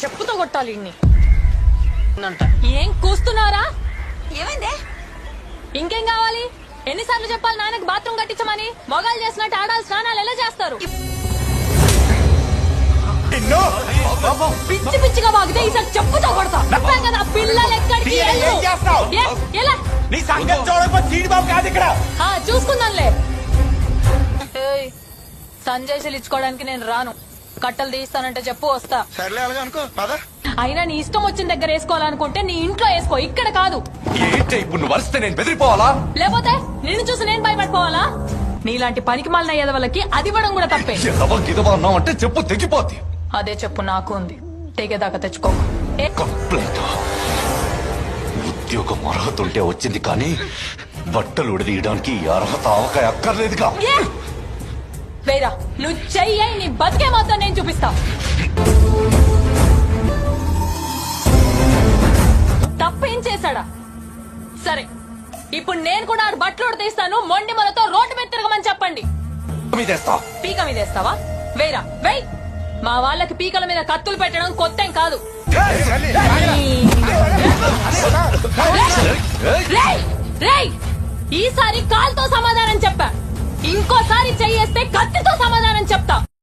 చెప్పుతో కొట్టాలి ఇన్ని ఏం కూస్తున్నారా? ఏమైందే? ఇంకేం కావాలి? ఎన్నిసార్లు చెప్పాలి నాన్నకి బాత్రూమ్ కట్టించమని? మొగాలు చేసినట్టు ఆడాలి స్నానాలు ఎలా చేస్తారు? పిచ్చి పిచ్చిగా వాగితే ఈసారి చెప్పుతో కొడతా. చెప్పాం కదా పిల్లలు ఎక్కడికి ఎలా చూసుకుందాంలే. సంజయ్ ఇచ్చుకోవడానికి నేను రాను. కట్టలు తీస్తానంటే చెప్పు వస్తా. సర్లే అలాగే అనుకో పద. అయినా నీ ఇష్టం వచ్చిన దగ్గర వేసుకోవాలనుకుంటే నీ ఇంట్లో వేసుకో, ఇక్కడ కాదు. ఇప్పుడు నువ్వు వరిస్తే నేను బెదిరిపోవాలా? లేకపోతే నిన్ను చూసి నేను భయపడిపోవాలా? నీలాంటి పనికి మాలిన ఎదవలకి అది ఇవ్వడం కూడా తప్పే. అన్నావు అంటే చెప్పు తెగిపోద్ది. అదే చెప్పు నాకు ఉంది, తెగేదాకా తెచ్చుకోకు. కంప్లైంట్ ఉద్యోగం అర్హత ఉంటే వచ్చింది కానీ బట్టలు ఉడదీయడానికి ఈ అర్హత అవకాయ అక్కర్లేదుగా. వేరా నువ్వు చెయ్యి, నీ బతికే మాత్రం నేను చూపిస్తా. తప్పేం చేశాడా? సరే ఇప్పుడు నేను కూడా ఆడు బట్టలు ఉడతీస్తాను. మొండి మనతో రోడ్డు మీద తిరగమని చెప్పండి. పీక మీద వేస్తావా? వేరా వెయ్. మా వాళ్ళకి పీకల మీద కత్తులు పెట్టడం కొత్తేం కాదు. ఈసారి కాల్తో సమాధానం చెప్పా, ఇంకోసారి చెయ్యేస్తే కత్తితో సమాధానం చెప్తా.